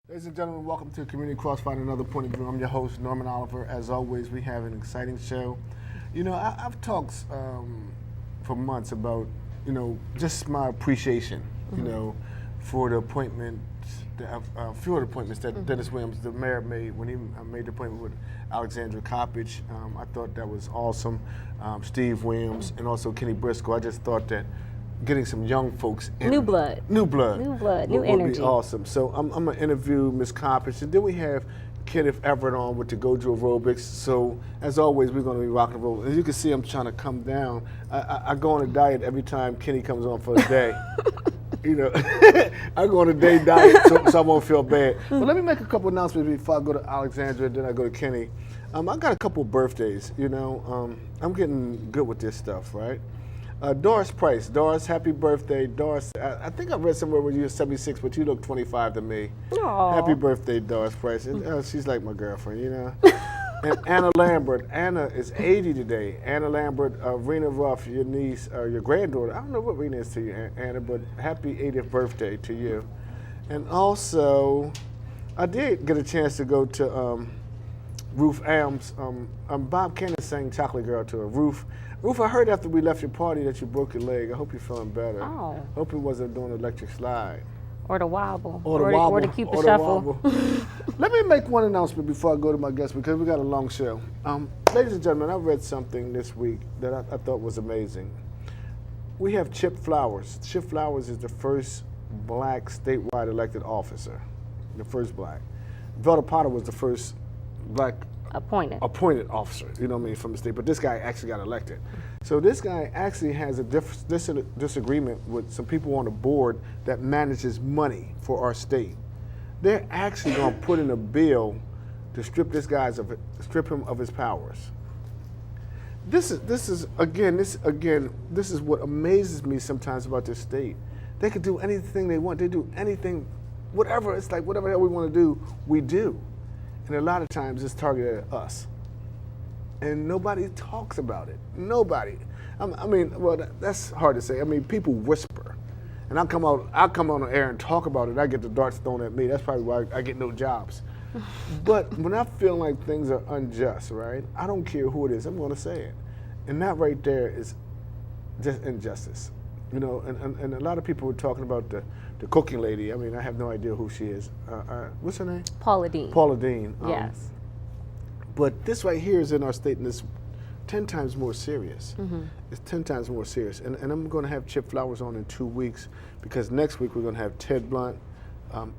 Ladies and gentlemen, welcome to Community Crossfire, another point of view. I'm your host, Norman Oliver. As always, we have an exciting show. You know, I've talked for months about, just my appreciation, for the appointment, a few of the appointments that Dennis Williams, the mayor, made when he made the appointment with Alexandra Coppage. I thought that was awesome. Steve Williams and also Kenny Briscoe. I just thought that getting some young folks in. New blood, new new energy. Would be awesome. So I'm going to interview Ms. Coppage, and then we have Kenneth Everett on with the Gojo Aerobics. So as always, we're going to be rocking and rolling. As you can see, I'm trying to come down. I go on a diet every time Kenny comes on for a day. I go on a day diet so I won't feel bad. But let me make a couple announcements before I go to Alexandra, then I go to Kenny. I got a couple birthdays, I'm getting good with this stuff, right? Doris Price. Doris, happy birthday. Doris, I think I read somewhere where you were 76, but you look 25 to me. Aww. Happy birthday, Doris Price. And, she's like my girlfriend, And Anna Lambert. Anna is 80 today. Anna Lambert, Rena Ruff, your niece, your granddaughter. I don't know what Rena is to you, Anna, but happy 80th birthday to you. And also, I did get a chance to go to Ruth Am's. Bob Kennedy sang Chocolate Girl to her. Ruth, I heard after we left your party that you broke your leg. I hope you're feeling better. Oh. Hope it wasn't doing an electric slide. Or the wobble. Or the Cupid shuffle. Let me make one announcement before I go to my guest because we got a long show. Ladies and gentlemen, I read something this week that I thought was amazing. We have Chip Flowers. Chip Flowers is the first black statewide elected officer. The first black. Velda Potter was the first black appointed officer, from the state. But this guy actually got elected. So this guy actually has a disagreement with some people on the board that manages money for our state. They're actually going to put in a bill to strip him of his powers. This is what amazes me sometimes about this state. They could do anything they want. They do anything, whatever. It's like whatever the hell we want to do, we do. And a lot of times it's targeted at us. And nobody talks about it. Nobody. That's hard to say. People whisper. And I'll come on the air and talk about it. I get the darts thrown at me. That's probably why I get no jobs. But when I feel like things are unjust, right, I don't care who it is, I'm going to say it. And that right there is just injustice. And a lot of people were talking about the cooking lady. I have no idea who she is. What's her name? Paula Deen. Paula Deen. Yes. But this right here is in our state, and it's 10 times more serious. Mm-hmm. It's 10 times more serious. And I'm going to have Chip Flowers on in 2 weeks because next week we're going to have Ted Blunt,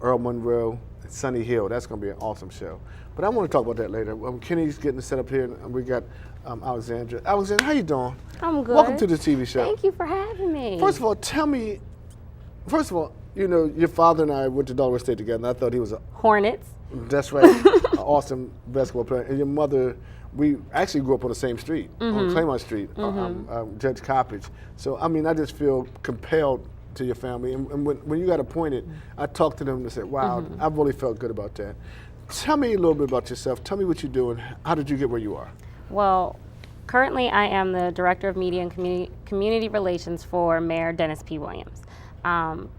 Earl Monroe, and Sonny Hill. That's going to be an awesome show. But I want to talk about that later. Kenny's getting set up here, and we got Alexandra. Alexandra, how you doing? I'm good. Welcome to the TV show. Thank you for having me. First of all, tell me, your father and I went to Delaware State together, and I thought he was a Hornets. That's right. An awesome basketball player. And your mother, we actually grew up on the same street, on Claymont Street, Judge Coppage. So, I just feel compelled to your family. And when you got appointed, I talked to them and said, wow, I really felt good about that. Tell me a little bit about yourself. Tell me what you do and how did you get where you are? Well, currently I am the Director of Media and Community Relations for Mayor Dennis P. Williams.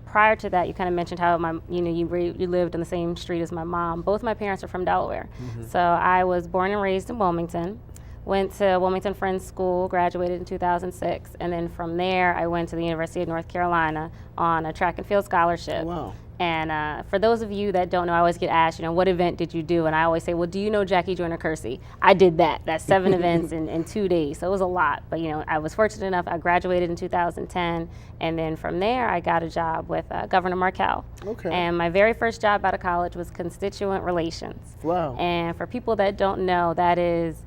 Prior to that, you kind of mentioned how you lived on the same street as my mom. Both my parents are from Delaware. So I was born and raised in Wilmington, went to Wilmington Friends School, graduated in 2006, and then from there I went to the University of North Carolina on a track and field scholarship. Wow. And for those of you that don't know, I always get asked, what event did you do? And I always say, well, do you know Jackie Joyner Kersey? I did that. That's 7 events in 2 days. So it was a lot. But, I was fortunate enough. I graduated in 2010. And then from there, I got a job with Governor Markell. Okay. And my very first job out of college was constituent relations. Wow. And for people that don't know, that is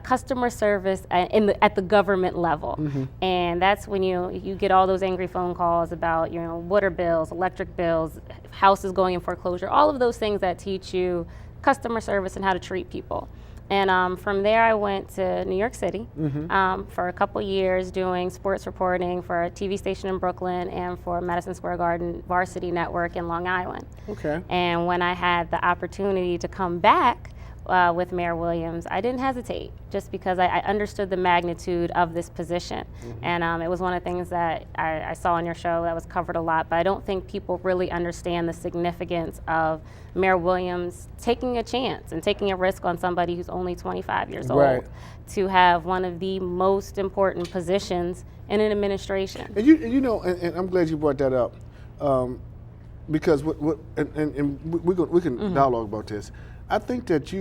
customer service at the government level. And that's when you get all those angry phone calls about water bills, electric bills, houses going in foreclosure, all of those things that teach you customer service and how to treat people. And from there I went to New York City for a couple years doing sports reporting for a TV station in Brooklyn and for Madison Square Garden Varsity Network in Long Island. Okay. And when I had the opportunity to come back with Mayor Williams, I didn't hesitate just because I understood the magnitude of this position. And it was one of the things that I saw on your show that was covered a lot, but I don't think people really understand the significance of Mayor Williams taking a chance and taking a risk on somebody who's only 25 years old to have one of the most important positions in an administration. And you know, and I'm glad you brought that up, because we can dialogue about this. I think that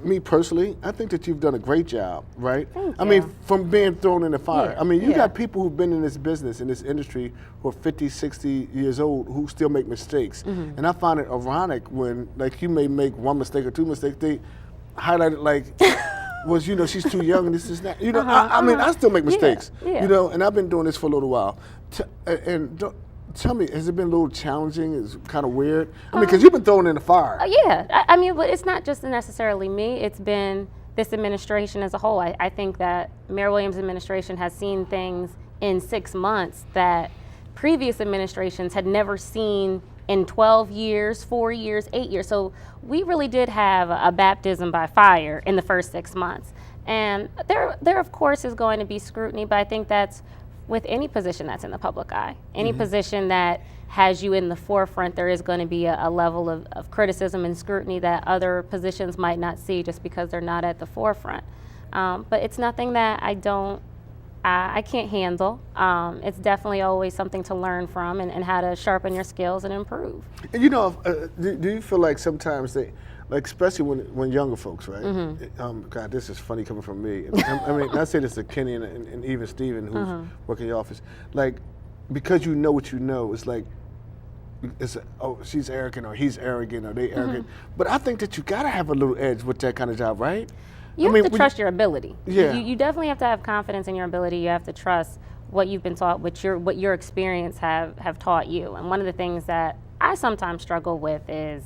me personally, I think that you've done a great job, right? Thank I you. mean, from being thrown in the fire. Yeah. I mean, you got people who've been in this business, in this industry, who are 50, 60 years old, who still make mistakes. And I find it ironic when, like, you may make one mistake or two mistakes, they highlight it like, was, you know, she's too young and this is that. You know, I mean, I still make mistakes, you know, and I've been doing this for a little while. Tell me, has it been a little challenging? Is it kind of weird? I mean, because you've been thrown in the fire. Yeah, I mean, but it's not just necessarily me. It's been this administration as a whole. I think that Mayor Williams' administration has seen things in 6 months that previous administrations had never seen in 12 years, 4 years, 8 years. So we really did have a baptism by fire in the first 6 months. And there of course is going to be scrutiny, but I think that's with any position that's in the public eye. Any position that has you in the forefront, there is going to be a level of criticism and scrutiny that other positions might not see just because they're not at the forefront. But it's nothing that I can't handle. It's definitely always something to learn from and how to sharpen your skills and improve. And you know, do you feel like sometimes they, like especially when younger folks, right? God, this is funny coming from me. I mean, I say this to Kenny and even Steven, who's working in your office. Like, because you know what you know, it's like, she's arrogant or he's arrogant or they arrogant. But I think that you gotta have a little edge with that kind of job, right? You have to trust your ability. Yeah. You definitely have to have confidence in your ability. You have to trust what you've been taught, what your experience have taught you. And one of the things that I sometimes struggle with is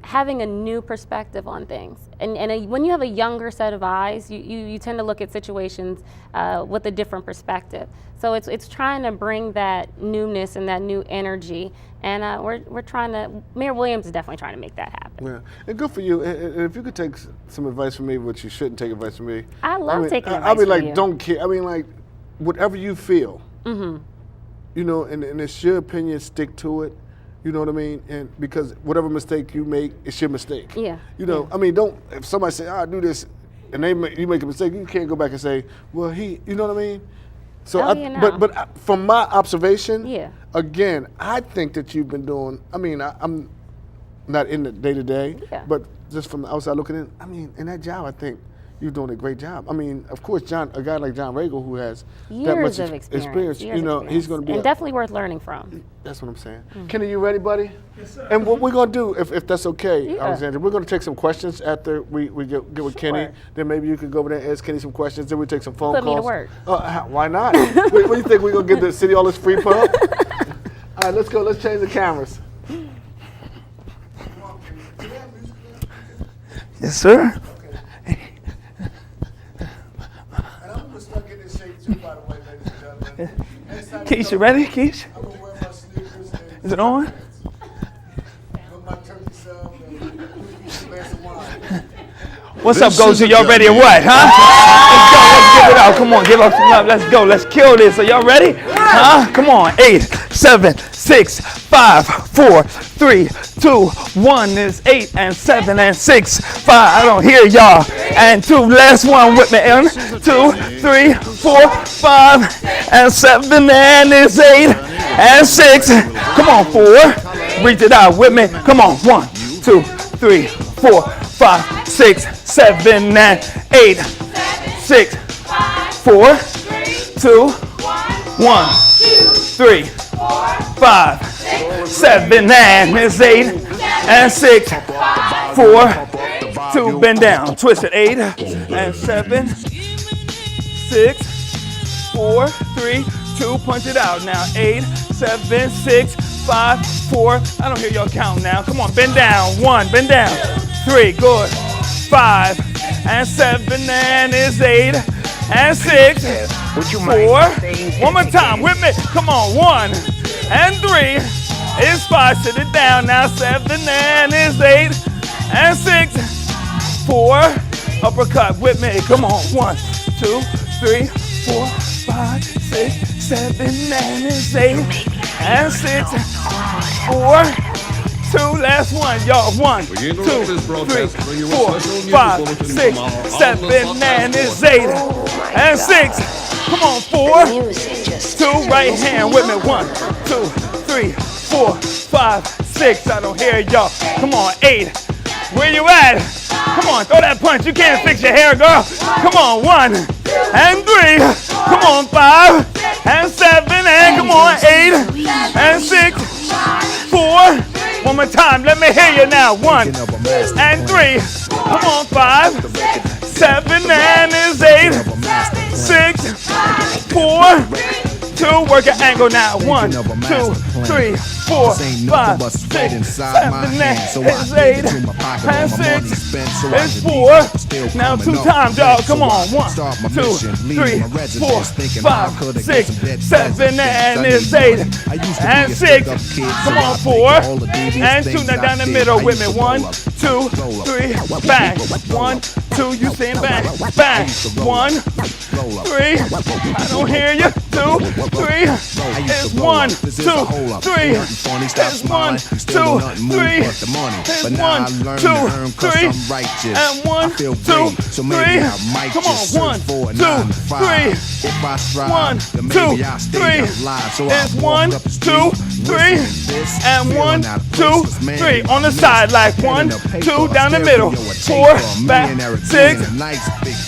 having a new perspective on things. And when you have a younger set of eyes, you tend to look at situations with a different perspective. So it's trying to bring that newness and that new energy. And we're trying to, Mayor Williams is definitely trying to make that happen. Yeah, and good for you. And if you could take some advice from me, which you shouldn't take advice from me. I love taking advice I'll be from like, you. don't care. I mean, like, whatever you feel, you know, and it's your opinion, stick to it. You know what I mean? And because whatever mistake you make, it's your mistake. Yeah. You know, I mean, if somebody say, I do this, and you make a mistake, you can't go back and say, well, you know what I mean? So, but from my observation, again, I think that you've been doing, I mean, I'm not in the day-to-day, but just from the outside looking in, I mean, in that job, I think you're doing a great job. I mean, of course, a guy like John Regal, who has that much experience, you know, he's going to be and definitely worth learning from. That's what I'm saying. Kenny, you ready, buddy? Yes, sir. And what we're going to do, if that's okay, Alexandra, we're going to take some questions after we get with Kenny. Then maybe you could go over there and ask Kenny some questions. Then we take some phone calls. Put me to work. Why not? What do you think? We're going to give the city all this free pub? All right, let's go. Let's change the cameras. Yes, sir. Keisha, ready? Keisha? I'm gonna wear my sneakers. Is it on? With my turkey sub and a glass of wine. What's up, Goji? Y'all ready or what, huh? Let's go. Let's give it out. Come on, give up some love. Let's go. Let's kill this. Are y'all ready? Huh? Come on. 8, 7, 6, 5, 4, 3, 2, 1 is 8 and 7 and 6, 5. I don't hear y'all. And 2. Last one with me. 2, 3, 4, 5 and 7 and is 8 and 6. Come on, 4. Reach it out with me. Come on. 1, 2, 3, 4, 5, 6, 7 and 8, 6, 4, 2, 1, 3, 5, 7 and is 8 and 6, 4, 2, bend down, twist it, 8 and 7, 6, 4, 3, 2, punch it out now, 8, 7, 6, 5, 4, I don't hear y'all count now, come on, bend down, 1, bend down, 3, good, 5 and 7 and is 8 and 6, 4, one more time with me, come on, 1 and 3 is 5, sit it down now, 7 and is 8 and 6, 4, uppercut with me. Come on, 1, 2, 3, 4, 5, 6, 7, and it's 8, and 6, 4, 2, last one, y'all. 1, 2, 3, 4, 5, 6, 7, and it's 8, and 6. Come on, 4, 2, right hand with me. 1, 2, 3, 4, 5, 6. I don't hear y'all. Come on, 8. Where you at? Come on, throw that punch. You can't fix your hair, girl. Come on, 1 and 3. Come on, 5 and 7. And come on, 8 and 6, 4. One more time. Let me hear you now. 1 and 3. Come on, 5, 7, and it's 8, 6, 4, 2. Work your angle now. 1, 2, 3, 4, 5, 6, 7, and it's 8, and 6, it's 4. Now 2 times, y'all. Come on. 1, 2, 3, 4, 5, 6, 7, and it's 8, and 6. Come on, 4 and 2. Now down the middle with me. 1, 2, 3, bang. 1, 2. You saying bang, bang. 1, 3. I don't hear you. 2, 3. It's 1, 2, 3. It's 1, 2, 3. It's 1, 2, 3. And 1, 2, 3. Come on, 1, 2, 3. 1, 2, 3. It's 1, 2, 3. And 1, 2, 3. On the side, like 1, 2, down the middle. 4, back, 6.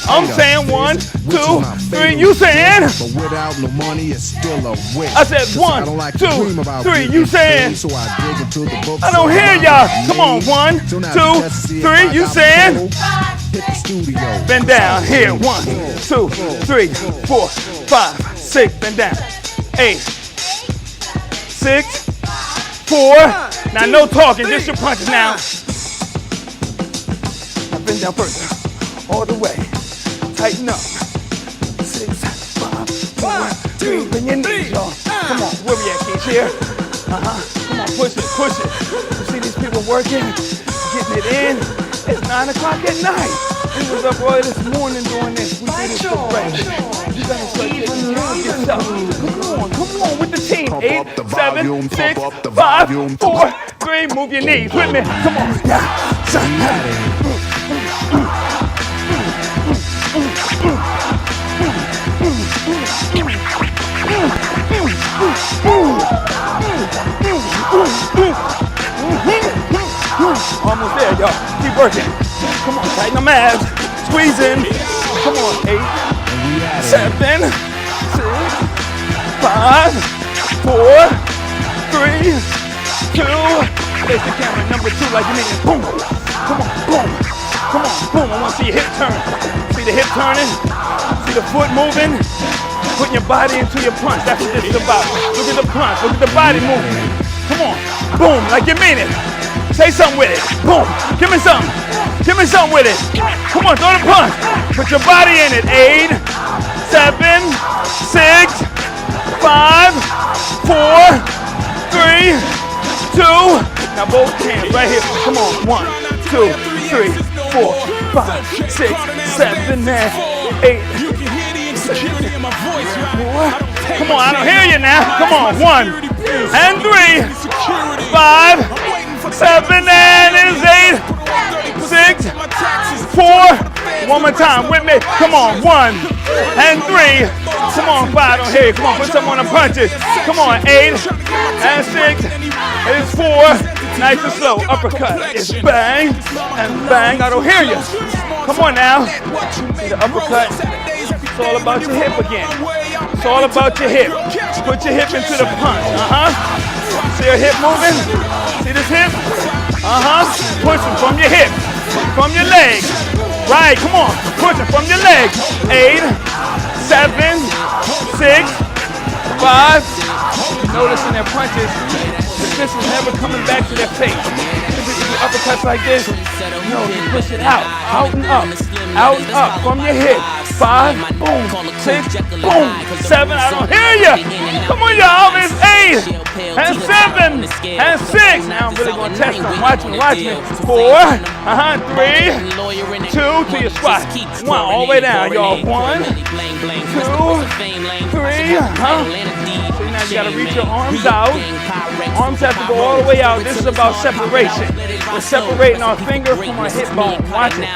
I'm saying 1, 2, 3. You saying? But without no money, it's still a wish. I said 1, 2, 3. You saying? So I dig into the books. I don't hear y'all. Come on, 1, 2, 3. You saying? Hit the studio. Bend down here. 1, 2, 3, 4, 5, 6. Bend down. 8, 6, 4. Now no talking. Just your punches now. Now bend down further. All the way. Tighten up. 6, 5, 4, 3. Bend your knees, y'all. Come on. Where we at, kids? Here. Come on. Push it. Push it. You see these people working, getting it in. It's 9 o'clock at night. We was up early this morning doing this. We did it for breakfast. You gotta start taking care of yourself. Come on with the team. 8, 7, 6, 5, 4, 3. Move your knees with me. Come on. Yeah. Almost there, y'all. Keep working. Come on, tighten them abs. Squeeze in. Come on, 8, 7, 6, 5, 4, 3, 2. Face the camera, number 2, like you mean it. Boom. Come on, boom. Come on, boom. I want to see your hip turn. See the hip turning? See the foot moving? Putting your body into your punch. That's what this is about. Look at the punch. Look at the body moving. Come on. Boom, like you mean it. Say something with it. Boom. Give me something. Give me something with it. Come on, throw the punch. Put your body in it. 8, 7, 6, 5, 4, 3, 2. Now both hands right here. Come on. 1, 2, 3, 4, 5, 6, 7, 8. Come on, I don't hear you now. Come on, 1 and 3, 5, 7, and it's 8, 6, 4. One more time with me. Come on, 1 and 3. Come on, 5. I don't hear you. Come on, put some on the punches. Come on, 8 and 6. It's 4. Nice and slow. Uppercut. It's bang and bang. I don't hear you. Come on now. See the uppercut. It's all about your hip again. It's all about your hip. Put your hip into the punch. See your hip moving? See this hip? Pushing from your hip. From your leg. Right, come on. Pushing from your leg. 8, 7, 6, 5. Notice in their punches, the fist is never coming back to their face. Uppercuts like this, no, you push it out and up from your hip. 5, boom, 6, boom, 7, I don't hear you. Come on, y'all, it's 8, and 7, and 6. Now I'm really going to test them. Watch me. 4, 3, 2 to your squat. 1, all the way down, y'all. 1, 2, 3, So now you got to reach your arms out. Arms have to go all the way out. This is about separation. We're separating our finger from our hip bone. Watch it.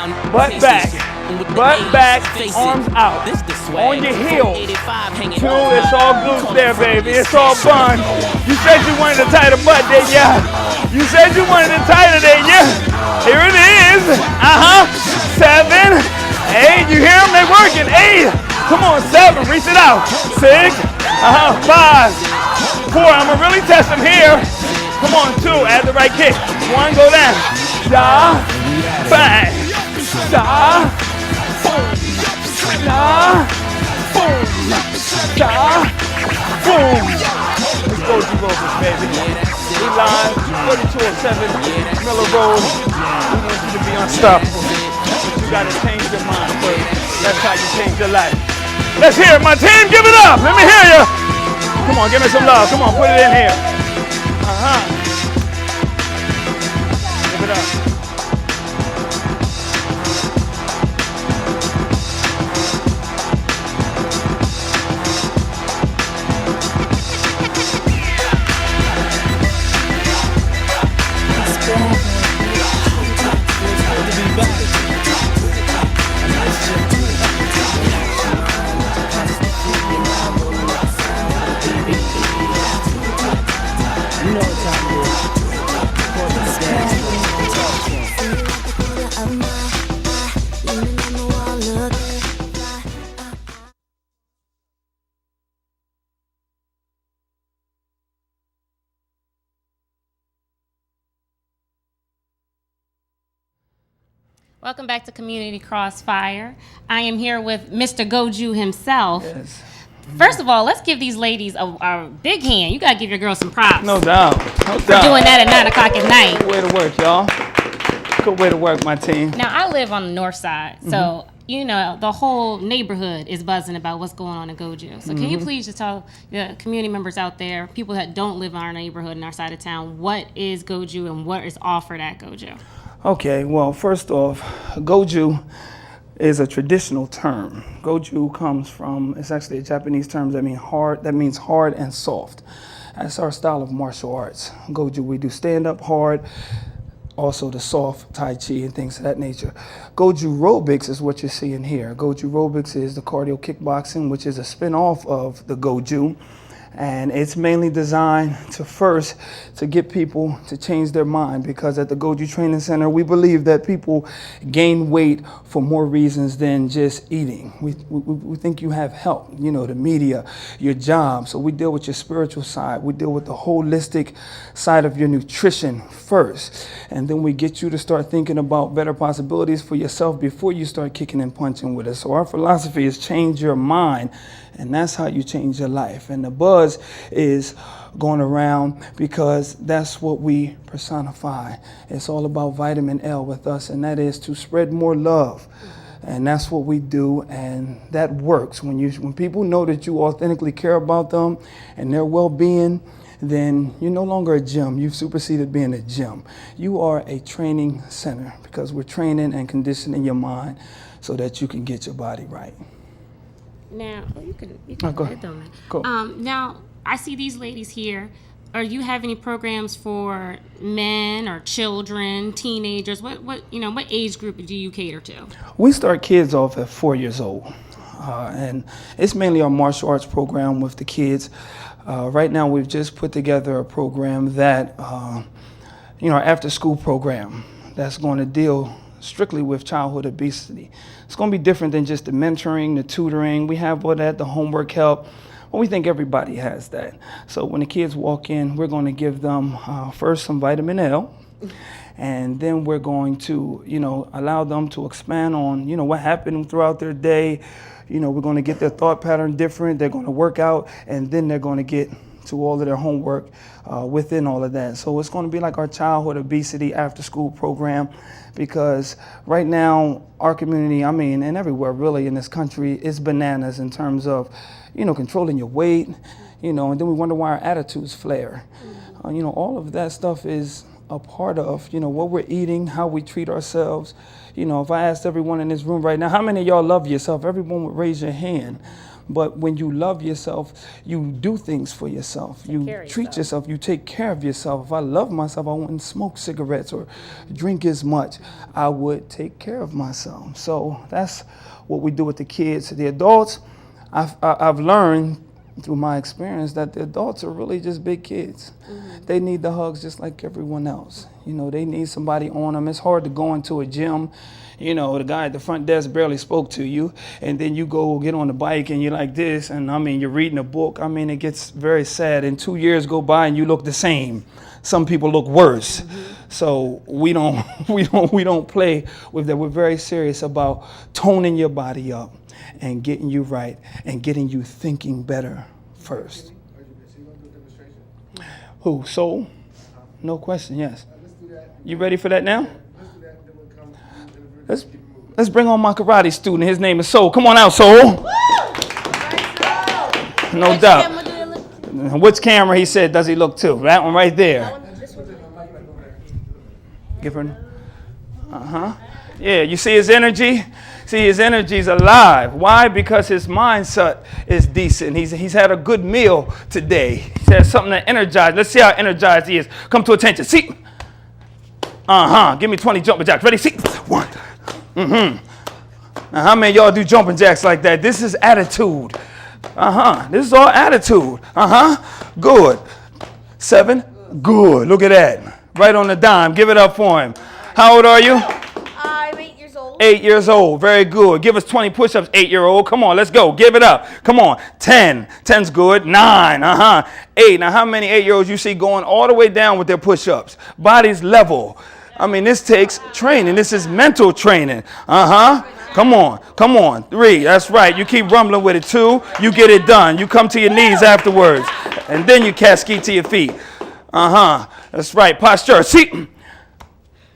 Butt back, arms out. On your heels. 2, it's all glutes there, baby. It's all bun. You said you wanted a tighter butt, didn't ya? You said you wanted it tighter, didn't ya? Here it is. 7, 8. You hear them? They're working. 8. Come on, 7. Reach it out. 6. 5. 4. I'm gonna really test them here. Come on, 2. Add the right kick. 1. Go down. Da. Bang. Da. Boom. Da. Boom. Da. Boom. Let's go, G-Vocals, baby. We live, 4207 Miller Road. We want you to be unstoppable. But you gotta change your mind first. That's how you change your life. Let's hear it, my team. Give it up. Let me hear you. Come on, give me some love. Come on, put it in here. Give it up. Welcome back to Community Crossfire. I am here with Mr. Goju himself. Yes. First of all, let's give these ladies a big hand. You gotta give your girl some props. No doubt. For doing that at 9 o'clock at night. Good way to work, y'all. Good way to work, my team. Now, I live on the north side, so you know the whole neighborhood is buzzing about what's going on in Goju. So can you please just tell the community members out there, people that don't live in our neighborhood in our side of town, what is Goju and what is offered at Goju? Okay, well, first off, Goju is a traditional term. Goju comes from, it's actually a Japanese term that means hard and soft. That's our style of martial arts. Goju, we do stand up hard, also the soft Tai Chi and things of that nature. Goju Aerobics is what you're seeing here. Goju Aerobics is the cardio kickboxing, which is a spin-off of the Goju. And it's mainly designed to get people to change their mind, because at the Goju Training Center, we believe that people gain weight for more reasons than just eating. We think you have help, you know, the media, your job. So we deal with your spiritual side. We deal with the holistic side of your nutrition first. And then we get you to start thinking about better possibilities for yourself before you start kicking and punching with us. So our philosophy is change your mind. And that's how you change your life. And the buzz is going around because that's what we personify. It's all about vitamin L with us, and that is to spread more love. And that's what we do, and that works. When people know that you authentically care about them and their well-being, then you're no longer a gym. You've superseded being a gym. You are a training center, because we're training and conditioning your mind so that you can get your body right. Now, you can go ahead. Cool. Now, I see these ladies here. Are you have any programs for men or children, teenagers? What age group do you cater to? We start kids off at 4 years old, and it's mainly our martial arts program with the kids. Right now, we've just put together a program that, our after-school program that's going to deal strictly with childhood obesity. It's going to be different than just the mentoring, the tutoring. We have all that, the homework help. Well, we think everybody has that. So when the kids walk in, we're going to give them first some vitamin L, and then we're going to, allow them to expand on, what happened throughout their day. We're going to get their thought pattern different. They're going to work out, and then they're going to get to all of their homework within all of that. So it's going to be like our childhood obesity after school program, because right now our community, I mean, and everywhere really in this country, is bananas in terms of, controlling your weight, and then we wonder why our attitudes flare. All of that stuff is a part of, what we're eating, how we treat ourselves. If I asked everyone in this room right now, how many of y'all love yourself? Everyone would raise your hand. But when you love yourself, you do things for yourself. You treat yourself. You take care of yourself. If I love myself, I wouldn't smoke cigarettes or drink as much. I would take care of myself. So that's what we do with the kids. The adults, I've learned through my experience that the adults are really just big kids. They need the hugs just like everyone else. They need somebody on them. It's hard to go into a gym. The guy at the front desk barely spoke to you, and then you go get on the bike and you're like this, and you're reading a book. It gets very sad, and 2 years go by and you look the same. Some people look worse. So we don't play with that. We're very serious about toning your body up and getting you right and getting you thinking better first. Who? Soul? No question, yes. You ready for that now? Let's bring on my karate student. His name is Soul. Come on out, Soul. No doubt. Which camera, he said, does he look to? That one right there. Give her. Yeah, you see his energy? See, his energy is alive. Why? Because his mindset is decent. He's had a good meal today. He has something that energized. Let's see how energized he is. Come to attention. See? Give me 20 jumping jacks. Ready? See? 1. Now, how many of y'all do jumping jacks like that? This is attitude. This is all attitude. Good. 7. Good. Look at that. Right on the dime. Give it up for him. How old are you? I'm 8 years old. 8 years old. Very good. Give us 20 push-ups, 8-year-old. Come on, let's go. Give it up. Come on. 10. 10's good. 9. 8. Now, how many 8-year-olds you see going all the way down with their push-ups? Body's level. This takes training. This is mental training. Come on. 3. That's right. You keep rumbling with it. 2. You get it done. You come to your knees afterwards. And then you cascade to your feet. That's right. Posture. See?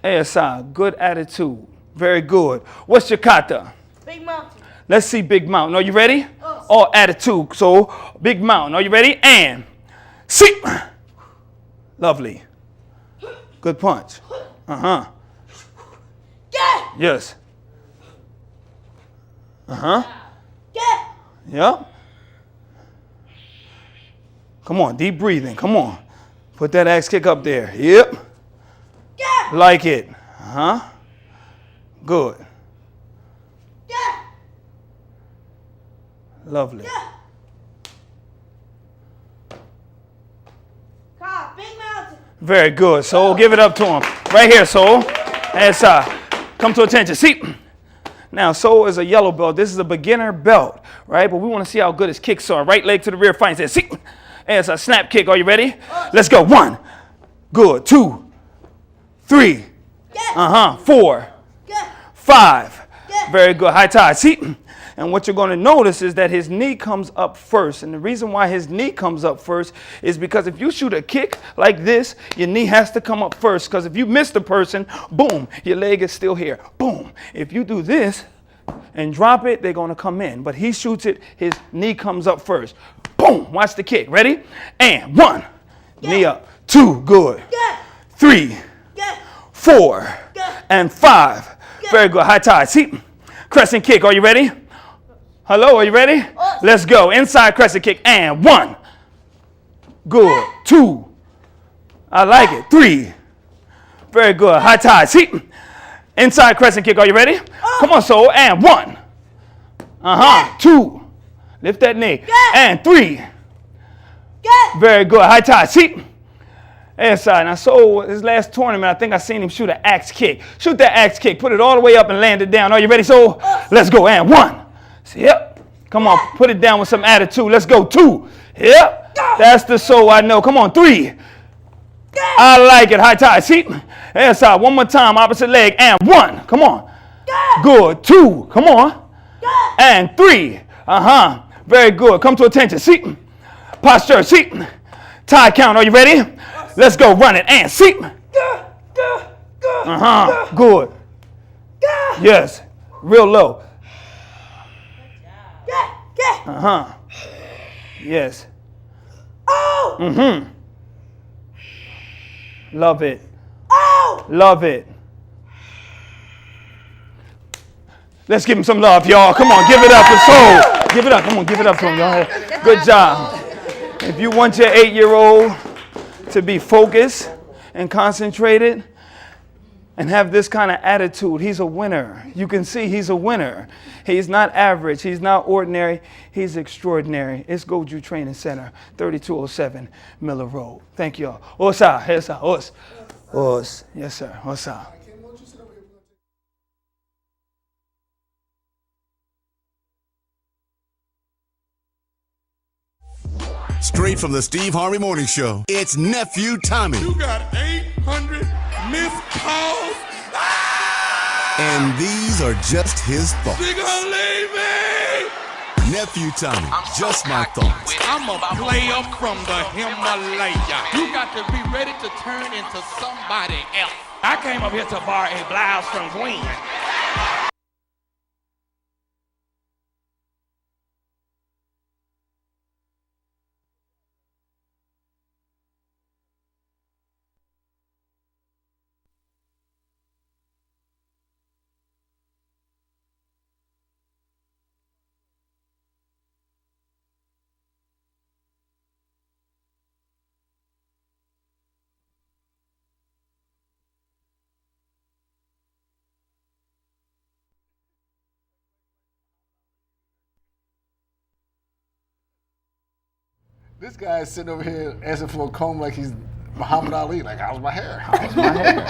ASI. Good attitude. Very good. What's your kata? Big mountain. Let's see big mountain. Are you ready? All attitude. So big mountain. Are you ready? And see. Lovely. Good punch. Yeah. Yes. Yeah. Yep. Come on, deep breathing. Come on. Put that axe kick up there. Yep. Yeah. Like it. Good. Yeah. Lovely. Yeah. Big mountain. Very good. Soul, give it up to him. Right here, Soul. That's come to attention. See? Now, Soul is a yellow belt. This is a beginner belt, right? But we want to see how good his kicks are. Right leg to the rear, fine. See? And it's a snap kick. Are you ready? Let's go. 1. Good. 2. 3. 4. 5. Very good. High tie. See? And what you're going to notice is that his knee comes up first. And the reason why his knee comes up first is because if you shoot a kick like this, your knee has to come up first. Because if you miss the person, boom, your leg is still here. Boom. If you do this and drop it, they're going to come in. But he shoots it, his knee comes up first. Boom. Watch the kick. Ready? And 1. Knee up. 2. Good. 3. 4. And 5. Very good. High tie. See? Crescent kick. Are you ready? Hello, are you ready? Let's go. Inside crescent kick. And 1. Good. 2. I like it. 3. Very good. High tie. See? Inside crescent kick. Are you ready? Come on, Soul. And 1. 2. Lift that knee. And 3. Very good. High tie. See? Inside. Now, Soul, his last tournament, I think I seen him shoot an axe kick. Shoot that axe kick. Put it all the way up and land it down. Are you ready, Soul? Let's go. And 1. Yep. Come on. Put it down with some attitude. Let's go. 2. Yep. That's the Soul I know. Come on. 3. I like it. High tie. See? Inside. One more time. Opposite leg. And 1. Come on. Good. 2. Come on. And 3. Very good. Come to attention. See? Posture. See? Tie count, are you ready? Let's go, run it, and see. Good. Yes, real low. Yes. Love it. Love it. Let's give him some love, y'all. Come on, give it up. It's soul. Give it up. Come on, give it up to him, y'all. Good job. If you want your 8-year-old to be focused and concentrated and have this kind of attitude, he's a winner. You can see he's a winner. He's not average. He's not ordinary. He's extraordinary. It's Goju Training Center, 3207 Miller Road. Thank y'all. Osa, esa, os. Os. Yes, sir. Osa. Straight from the Steve Harvey Morning Show, it's Nephew Tommy. You got 800 missed calls. And these are just his thoughts. She gonna leave me. Nephew Tommy, just my thoughts. I'm a player from the Himalaya. You got to be ready to turn into somebody else. I came up here to borrow a blouse from Gwen. This guy is sitting over here asking for a comb like he's Muhammad Ali. Like, how's my hair? How's my hair?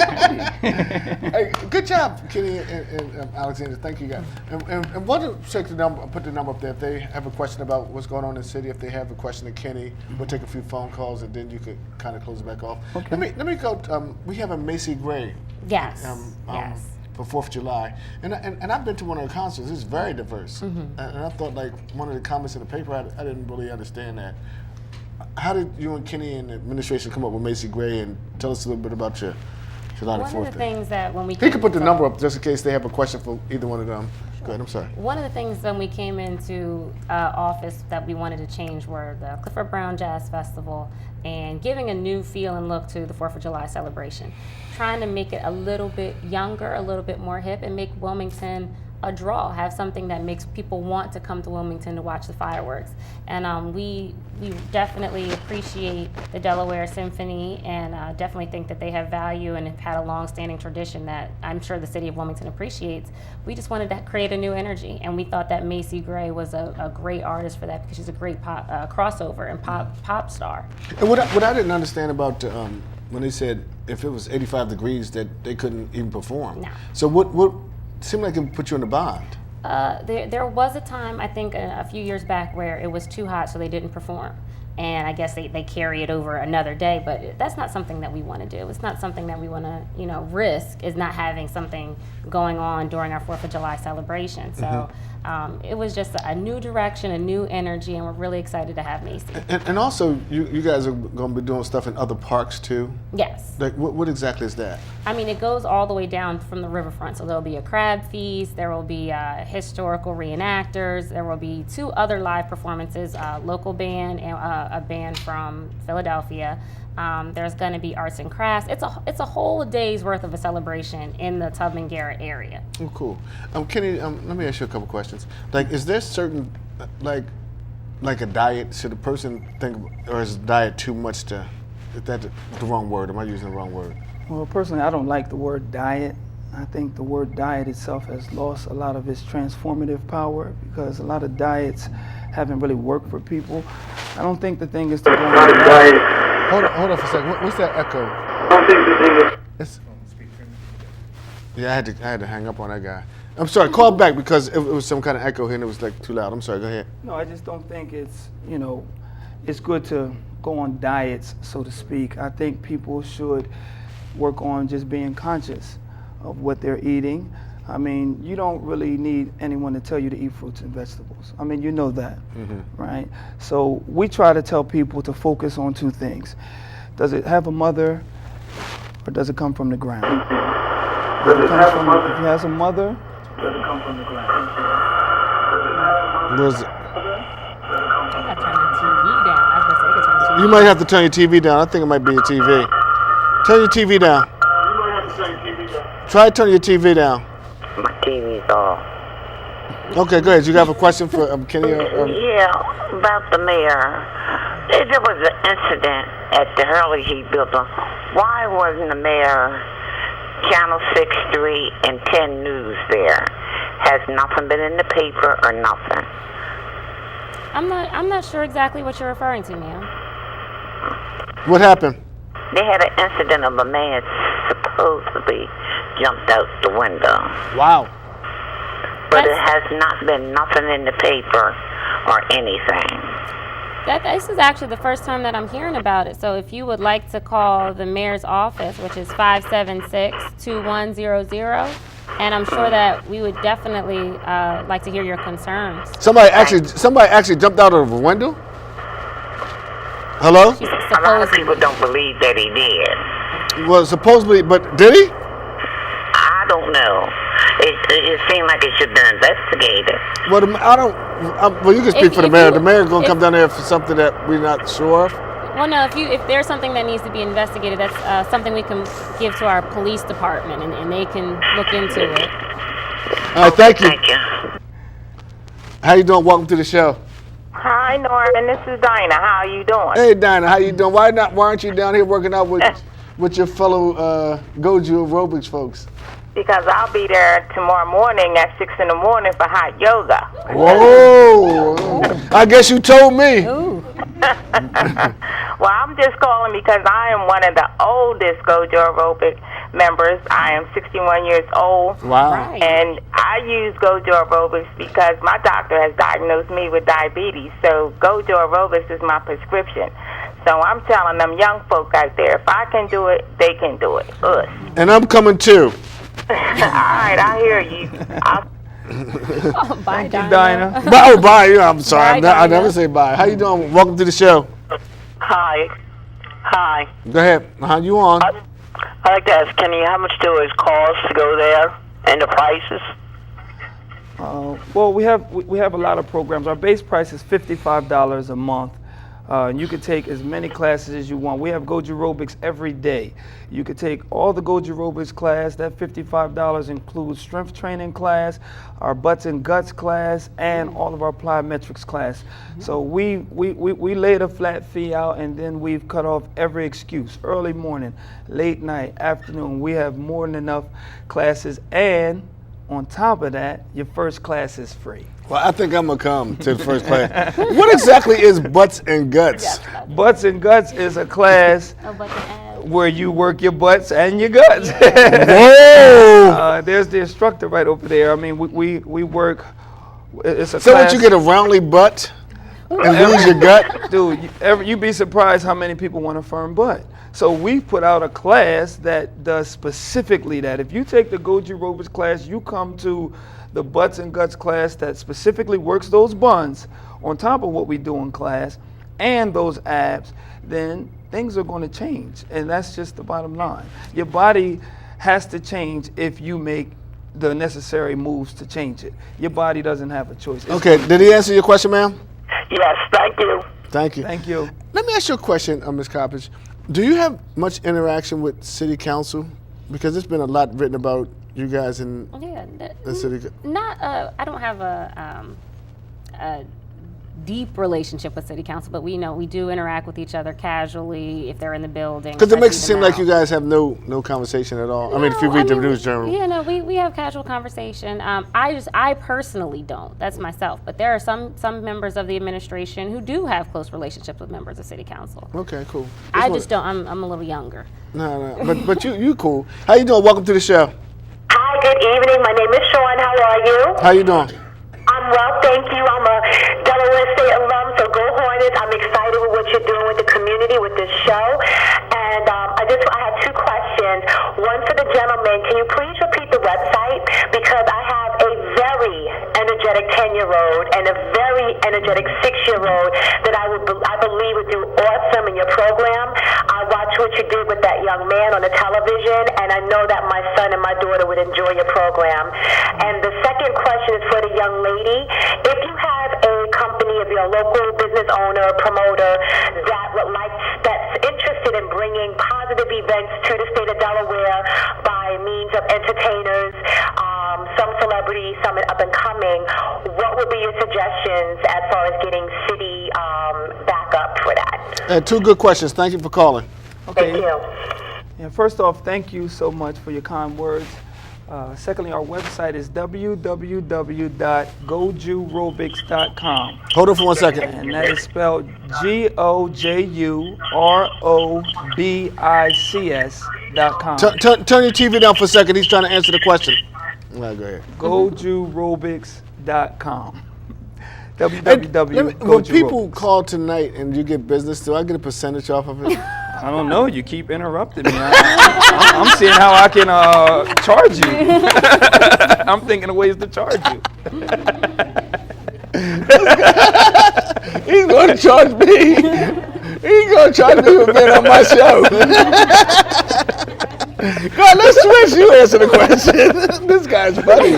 Hey, good job, Kenny and Alexander. Thank you, guys. And want to check the number, put the number up there. If they have a question about what's going on in the city, if they have a question to Kenny, we'll take a few phone calls, and then you could kind of close it back off. Okay. Let me go. We have a Macy Gray. Yes. Yes. For 4th of July. And I've been to one of the concerts. It's very diverse. And I thought, like, one of the comments in the paper, I didn't really understand that. How did you and Kenny and the administration come up with Macy Gray, and tell us a little bit about your July the 4th? One of the things that when we He could put the number up just in case they have a question for either one of them. Go ahead, I'm sorry. One of the things when we came into office that we wanted to change were the Clifford Brown Jazz Festival and giving a new feel and look to the 4th of July celebration. Trying to make it a little bit younger, a little bit more hip, and make Wilmington a draw, have something that makes people want to come to Wilmington to watch the fireworks. And we definitely appreciate the Delaware Symphony, and definitely think that they have value and have had a long-standing tradition that I'm sure the city of Wilmington appreciates. We just wanted to create a new energy, and we thought that Macy Gray was a great artist for that, because she's a great pop, crossover and pop star. And what I didn't understand about when they said if it was 85 degrees that they couldn't even perform. No. So what seemed like it put you in a bond? There was a time, I think a few years back, where it was too hot, so they didn't perform. And I guess they carry it over another day, but that's not something that we want to do. It's not something that we want to, risk, is not having something going on during our 4th of July celebration. So it was just a new direction, a new energy, and we're really excited to have Macy. And also, you guys are going to be doing stuff in other parks too? Yes. Like, what exactly is that? I mean, it goes all the way down from the riverfront. So there'll be a crab feast, there will be historical reenactors, there will be 2 other live performances, local band and a band from Philadelphia. There's going to be arts and crafts. It's a whole day's worth of a celebration in the Tubman Garrett area. Oh, cool. Kenny, let me ask you a couple questions. Like, is there certain, like a diet, should a person think, or is diet too much to, is that the wrong word? Am I using the wrong word? Well, personally, I don't like the word diet. I think the word diet itself has lost a lot of its transformative power, because a lot of diets haven't really worked for people. I don't think the thing is to go on a diet. Hold on for a second. What's that echo? I don't think the thing is. Yeah, I had to hang up on that guy. I'm sorry. Call back, because it was some kind of echo here and it was like too loud. I'm sorry. Go ahead. No, I just don't think it's it's good to go on diets, so to speak. I think people should work on just being conscious of what they're eating. I mean, you don't really need anyone to tell you to eat fruits and vegetables. I mean, you know that, right? So we try to tell people to focus on two things. Does it have a mother, or does it come from the ground? If it has a mother, does it come from the ground? Was it? I gotta turn the TV down. I was gonna say, I could turn the TV You might have to turn your TV down. I think it might be your TV. Turn your TV down. Try turning your TV down. My TV's off. Okay, go ahead. You have a question for Kenny? Yeah, about the mayor. There was an incident at the Hurley Heat building. Why wasn't the mayor, Channel 6, 3, and 10 News there? Has nothing been in the paper or nothing? I'm not sure exactly what you're referring to, ma'am. What happened? They had an incident of a man supposedly jumped out the window. Wow. But it has not been nothing in the paper or anything. This is actually the first time that I'm hearing about it. So if you would like to call the mayor's office, which is 576-2100, and I'm sure that we would definitely like to hear your concerns. Somebody actually jumped out of a window? Hello? She said A lot of supposedly. people don't believe that he did. Well, supposedly, but did he? I don't know. It seemed like it should have been investigated. Well, well, you can speak for the If mayor. you- The mayor's gonna come if- down there for something that we're not sure of. Well, no, if there's something that needs to be investigated, that's something we can give to our police department, and they can look into it. All right, thank you. Thank you. How you doing? Welcome to the show. Hi, Norman. This is Dinah. How are you doing? Hey, Dinah, how you doing? Why aren't you down here working out with your fellow Goju aerobics folks? Because I'll be there tomorrow morning at 6 in the morning for hot yoga. Whoa! I guess you told me. Ooh. Well, I'm just calling because I am one of the oldest Goju aerobic members. I am 61 years old. Wow. Right. And I use Goju aerobics because my doctor has diagnosed me with diabetes. So Goju aerobics is my prescription. So I'm telling them young folk out there, if I can do it, they can do it. Us. And I'm coming too. All right, I hear you. Oh, bye, Thank you, Dinah. Bye. Yeah, I'm sorry. Bye, I never Dinah. say bye. How you doing? Welcome to the show. Hi. Hi. Go ahead. How you on? I'd like to ask Kenny, how much do it cost to go there and the prices? Well, we have a lot of programs. Our base price is $55 a month. And you can take as many classes as you want. We have Goju aerobics every day. You could take all the Goju aerobics class. That $55 includes strength training class, our butts and guts class, and all of our plyometrics class. So we laid a flat fee out, and then we've cut off every excuse. Early morning, late night, afternoon. We have more than enough classes, and on top of that, your first class is free. Well, I think I'm gonna come to the first class. What exactly is butts and guts? Butts and Guts is a class Oh, but the ad. where you work your butts and your guts. Whoa! There's the instructor right over there. I mean, we work. It's a So class. what, you get a roundly butt and lose your gut? Dude, you'd be surprised how many people want a firm butt. So we put out a class that does specifically that. If you take the Goju aerobics class, you come to the butts and guts class that specifically works those buns on top of what we do in class and those abs, then things are going to change. And that's just the bottom line. Your body has to change if you make the necessary moves to change it. Your body doesn't have a choice. Okay, did he answer your question, ma'am? Yes, thank you. Thank you. Thank you. Let me ask you a question, Ms. Coppage. Do you have much interaction with City Council? Because there's been a lot written about you guys in Yeah, the city. not I don't have a deep relationship with city council, but we do interact with each other casually if they're in the building. Because if it I makes it see seem them like you out. guys have no conversation at all. I mean, if you No, read the mean, news journal. Yeah, no, we have casual conversation. I personally don't. That's myself. But there are some members of the administration who do have close relationships with members of city council. Okay, cool. I just don't. I'm a little younger. No. But you cool. How you doing? Welcome to the show. Hi, good evening. My name is Sean. How are you? How you doing? I'm well, thank you. I'm a Delaware State alum, so go Hornets. I'm excited with what you're doing with the community, with this show. And I have two questions. One for the gentleman. Can you please repeat the website? Because 5-year-old and a very energetic 6-year-old that I believe would do awesome in your program. I watched what you did with that young man on the television, and I know that my son and my daughter would enjoy your program. And the second question is for the young lady. If you have a company, if you're a local business owner, promoter that's interested in bringing positive events to the state of Delaware by means of entertainers, some celebrities, some up and coming, what would be your suggestions as far as getting city backup for that? Two good questions. Thank you for calling. Okay. Thank you. Yeah, first off, thank you so much for your kind words. Secondly, our website is www.gojurobics.com. Hold on for 1 second. And that is spelled GOJUROBICS.com. Turn your TV down for a second. He's trying to answer the question. All right, go ahead. GoJurobics.com. When people call tonight and you get business, do I get a percentage off of it? I don't know. You keep interrupting me. I'm seeing how I can charge you. I'm thinking of ways to charge you. He's going to charge me. He's going to charge me for being on my show. God, let's switch. You answer the question. This guy's funny.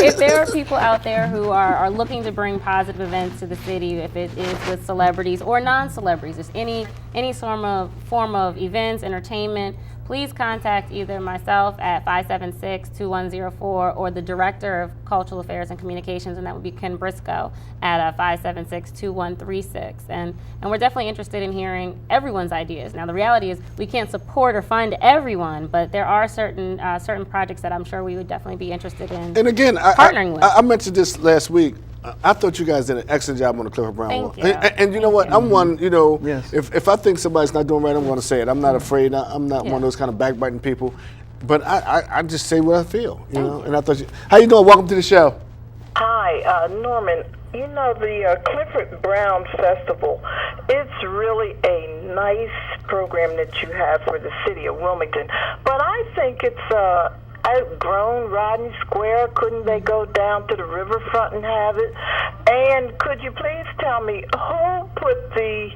If there are people out there who are looking to bring positive events to the city, if it is with celebrities or non-celebrities, just any form of events, entertainment, please contact either myself at 576-2104 or the Director of Cultural Affairs and Communications, and that would be Ken Briscoe at 576-2136. And we're definitely interested in hearing everyone's ideas. Now, the reality is we can't support or fund everyone, but there are certain projects that I'm sure we would definitely be interested in. And again, partnering with. I mentioned this last week. I thought you guys did an excellent job on the Clifford Brown Thank one. you. And you know what? I'm one, Yes. if I think somebody's not doing right, I'm going to say it. I'm not afraid. I'm not one of those kind of backbiting people. But I just say what I feel, you know. And I thought, how you doing? Welcome to the show. Hi, Norman. You know, the Clifford Brown Festival, it's really a nice program that you have for the city of Wilmington. But I think it's outgrown Rodney Square. Couldn't they go down to the riverfront and have it? And could you please tell me who put the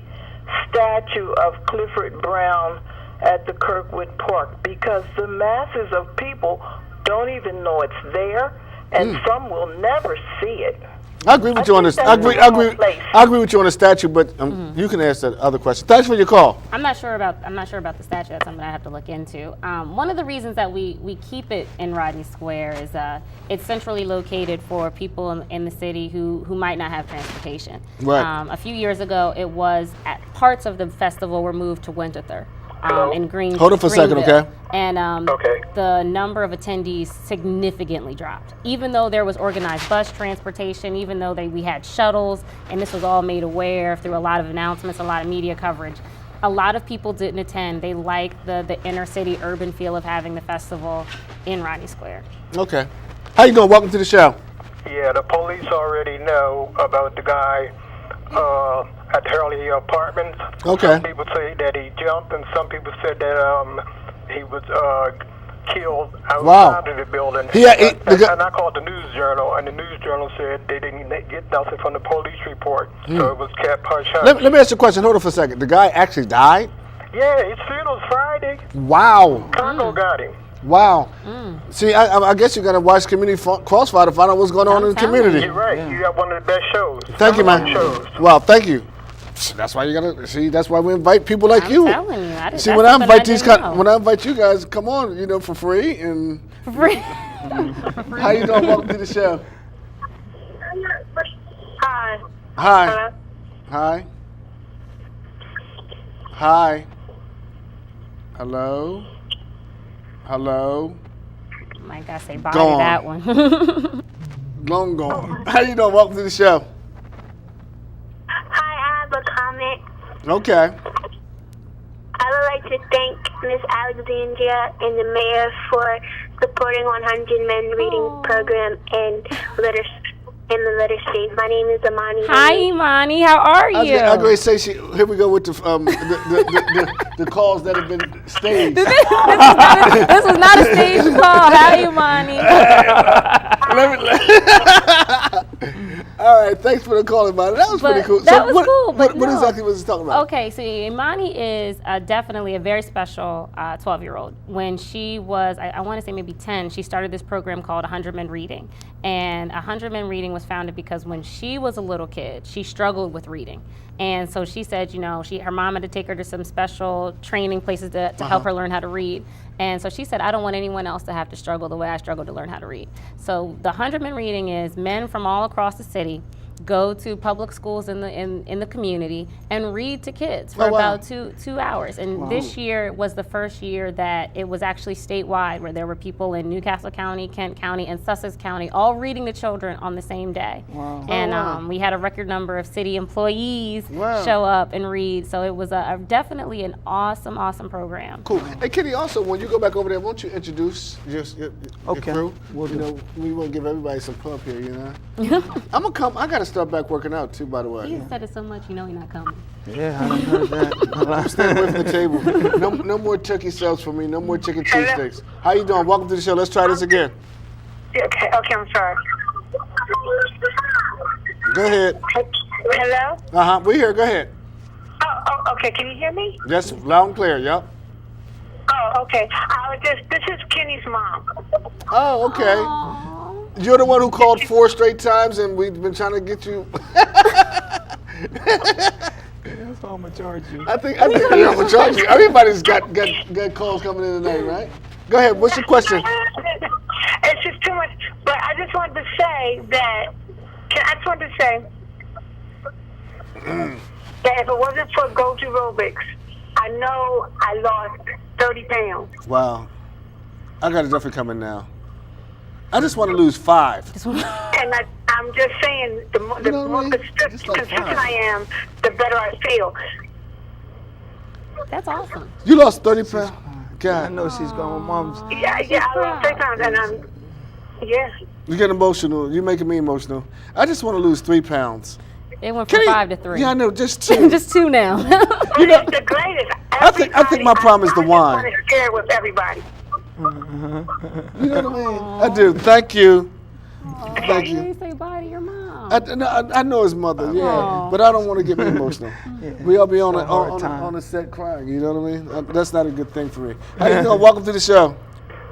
statue of Clifford Brown at the Kirkwood Park? Because the masses of people don't even know it's there, and some will never see it. I agree with you on this. I agree with you on the statue, but you can ask that other question. Thanks for your call. I'm not sure about the statue. That's something I have to look into. One of the reasons that we keep it in Rodney Square is it's centrally located for people in the city who might not have transportation. Right. A few years ago, it was parts of the festival were moved to Winterthur. In Greenville. Hold on for a second, okay? And the number of attendees significantly dropped. Even though there was organized bus transportation, even though we had shuttles, and this was all made aware through a lot of announcements, a lot of media coverage, a lot of people didn't attend. They liked the inner city urban feel of having the festival in Rodney Square. Okay. How you doing? Welcome to the show. Yeah, the police already know about the guy at the Hurley Apartments. Okay. Some people say that he jumped, and some people said that he was killed outside of the building. And I called the News Journal, and the News Journal said they didn't get nothing from the police report, so it was kept hush-hush. Let me ask you a question. Hold on for a second. The guy actually died? Yeah, his funeral's Friday. Wow. Congo got him. Wow. See, I guess you got to watch Community Crossfire to find out what's going on in the community. You're right. You got one of the best shows. Thank you, man. Well, thank you. That's why you gotta see. That's why we invite people like you. I'm telling you. See, when I invite when I invite you guys, come on, for free and. For free. How you doing? Welcome to the show. Hi. Hi. Hi. Hi. Hello. Hello. My God, say bye to that one. Long gone. How you doing? Welcome to the show. Hi, I have a comment. Okay. I would like to thank Miss Alexandria and the mayor for supporting 100 Men Reading Program and the letter C. My name is Imani. Hi, Imani. How are you? I was going to say, here we go with the calls that have been staged. This was not a staged call. Hi, Imani. All right, thanks for the call, Imani. That was pretty cool. That was cool. But what exactly was he talking about? Okay, so Imani is definitely a very special 12-year-old. When she was, I want to say maybe 10, she started this program called 100 Men Reading. And 100 Men Reading was founded because when she was a little kid, she struggled with reading. And so she said, her mom had to take her to some special training places to help her learn how to read. And so she said, I don't want anyone else to have to struggle the way I struggled to learn how to read. So the 100 Men Reading is men from all across the city go to public schools in the community and read to kids for about 2 hours. And this year was the first year that it was actually statewide, where there were people in Newcastle County, Kent County, and Sussex County all reading to children on the same day. And we had a record number of city employees show up and read. So it was definitely an awesome program. Cool. Hey, Kitty, also, when you go back over there, won't you introduce your crew? We want to give everybody some pub here, I'm going to come. I got to start back working out, too, by the way. You said it so much, he's not coming. Yeah, I heard that. I'm staying away from the table. No more turkey subs for me. No more chicken cheesesteaks. How you doing? Welcome to the show. Let's try this again. Okay, I'm sorry. Go ahead. Hello? We're here. Go ahead. Oh, okay. Can you hear me? Yes, loud and clear. Yep. Oh, okay. This is Kenny's mom. Oh, okay. Aww. You're the one who called 4 straight times, and we've been trying to get you. That's how I'm gonna charge you. I think I'm gonna charge you. Everybody's got calls coming in tonight, right? Go ahead. What's your question? It's just too much. But I just wanted to say that. That if it wasn't for Go to Aerobics, I know I lost 30 pounds. Wow. I got to definitely come in now. I just want to lose 5. And I'm just saying, the more consistent I am, the better I feel. That's awesome. You lost 30 pounds? God. I know she's going, Mom's. Yeah, I lost 30 pounds, and You're getting emotional. You're making me emotional. I just want to lose 3 pounds. It went from 5 to 3. Yeah, I know, just 2. Just 2 now. It's the greatest. I think my problem is the wine. I just share with everybody. You know what I mean? I do. Thank you. Thank you. You say bye to your mom. I know his mother, but I don't want to get me emotional. We all be on a set crying. You know what I mean? That's not a good thing for me. How you doing? Welcome to the show.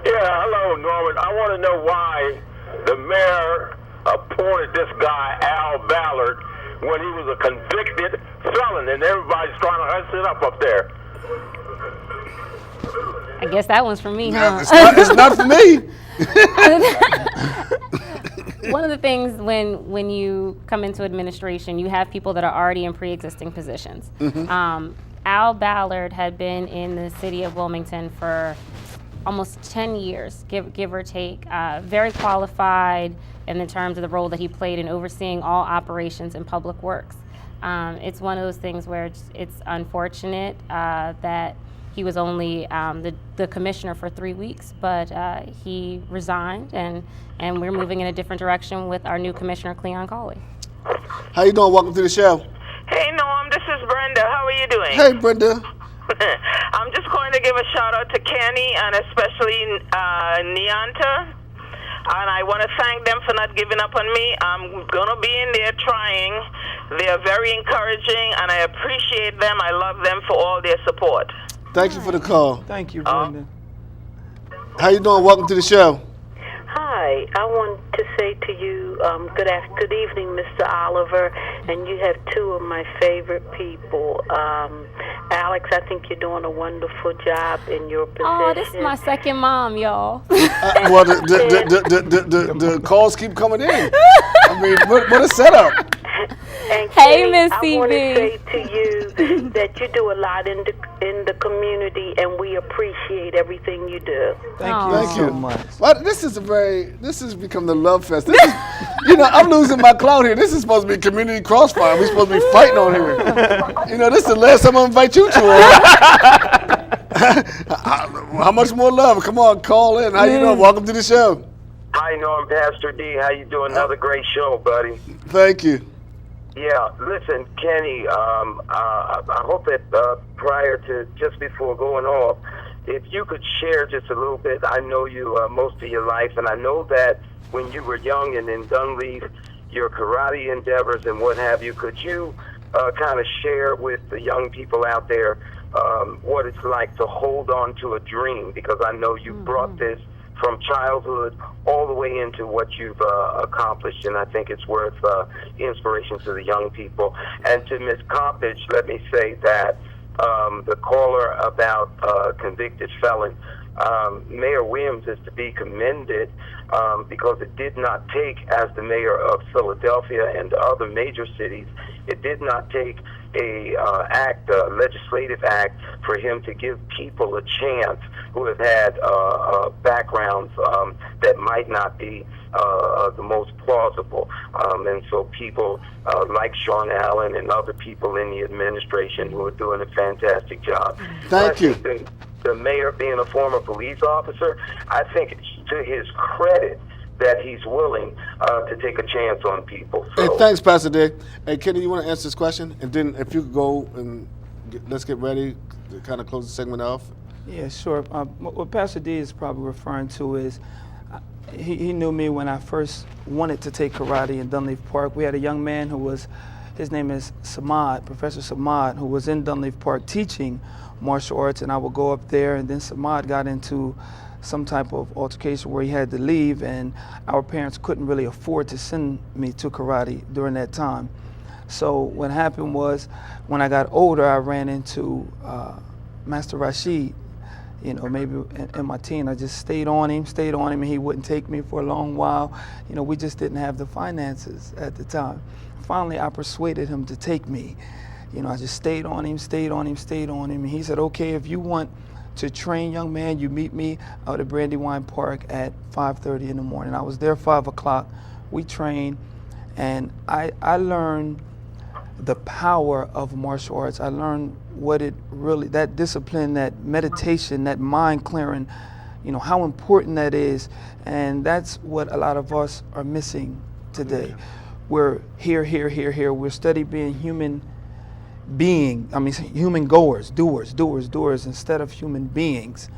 Yeah, hello, Norman. I want to know why the mayor appointed this guy, Al Ballard, when he was a convicted felon, and everybody's trying to hush it up there. I guess that one's for me, huh? It's not for me. One of the things when you come into administration, you have people that are already in pre-existing positions. Al Ballard had been in the city of Wilmington for almost 10 years, give or take. Very qualified in the terms of the role that he played in overseeing all operations in public works. It's one of those things where it's unfortunate that he was only the commissioner for 3 weeks, but he resigned, and we're moving in a different direction with our new commissioner, Cleon Cawley. How you doing? Welcome to the show. Hey, Norm, this is Brenda. How are you doing? Hey, Brenda. I'm just going to give a shout out to Kenny and especially Nianta. And I want to thank them for not giving up on me. I'm going to be in there trying. They are very encouraging, and I appreciate them. I love them for all their support. Thank you for the call. Thank you, Brenda. How you doing? Welcome to the show. Hi, I want to say to you, good evening, Mr. Oliver, and you have 2 of my favorite people. Alex, I think you're doing a wonderful job in your position. Oh, this is my second mom, y'all. Well, the calls keep coming in. I mean, what a setup. And hey, Miss I want to CB. say to you that you do a lot in the community, and we appreciate everything you do. Thank you so much. Well, this has become the love fest. This is, I'm losing my clout here. This is supposed to be community crossfire. We're supposed to be fighting on here. This is the last time I invite you to it. How much more love? Come on, call in. How you doing? Welcome to the show. Hi, Norm, Pastor D. How you doing? Another great show, buddy. Thank you. Yeah, listen, Kenny, I hope that prior to, just before going off, if you could share just a little bit. I know you most of your life, and I know that when you were young and in Dunleavy, your karate endeavors and what have you. Could you kind of share with the young people out there what it's like to hold on to a dream? Because I know you brought this from childhood all the way into what you've accomplished, and I think it's worth inspiration to the young people. And to Ms. Coppage, let me say that the caller about convicted felon, Mayor Williams is to be commended because it did not take, as the mayor of Philadelphia and other major cities, it did not take a legislative act for him to give people a chance who have had backgrounds that might not be the most plausible. And so people like Sean Allen and other people in the administration who are doing a fantastic job. Thank you. The mayor being a former police officer, I think it's to his credit that he's willing to take a chance on people. So. Hey, thanks, Pastor Dick. Hey, Kenny, you want to answer this question? And then if you could go and let's get ready to kind of close the segment off. Yeah, sure. What Pastor D is probably referring to is he knew me when I first wanted to take karate in Dunleavy Park. We had a young man his name is Samad, Professor Samad, who was in Dunleavy Park teaching martial arts, and I would go up there, and then Samad got into some type of altercation where he had to leave, and our parents couldn't really afford to send me to karate during that time. So what happened was, when I got older, I ran into Master Rashid. You know, maybe in my teen, I just stayed on him, and he wouldn't take me for a long while. You know, we just didn't have the finances at the time. Finally, I persuaded him to take me. You know, I just stayed on him, and he said, okay, if you want to train, young man, you meet me out at Brandywine Park at 5:30 in the morning. I was there 5 o'clock. We trained, and I learned the power of martial arts. I learned what it really, that discipline, that meditation, that mind clearing, you know, how important that is. And that's what a lot of us are missing today. Yeah. We're here. We're studying being human goers, doers, instead of human beings.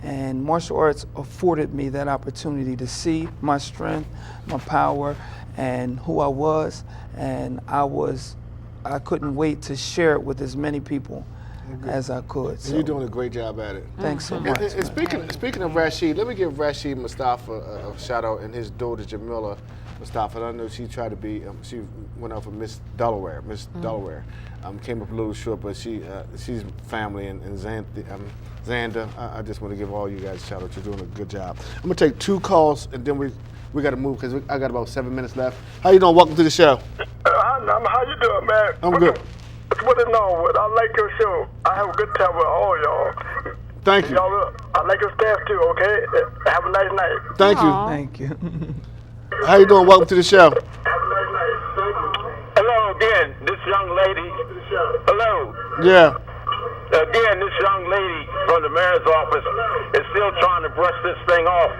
And martial arts afforded me that opportunity to see my strength, my power, and who I was. And I couldn't wait to share it with as many people as I could. So. You're doing a great job at it. Thanks so much. And speaking of Rashid, let me give Rashid Mustafa a shout out, and his daughter Jamila Mustafa. I know she tried to be, she went out for Miss Delaware. Came up a little short, but she's family, and Xander, I just want to give all you guys a shout out. You're doing a good job. I'm gonna take 2 calls, and then we got to move because I got about 7 minutes left. How you doing? Welcome to the show. How you doing, man? I'm good. What is on? I like your show. I have a good time with all y'all. Thank you. I like your staff too. Okay. Have a nice night. Thank you. Thank you. How you doing? Welcome to the show. Hello again, this young lady. Hello. Yeah. Again, this young lady from the mayor's office is still trying to brush this thing off.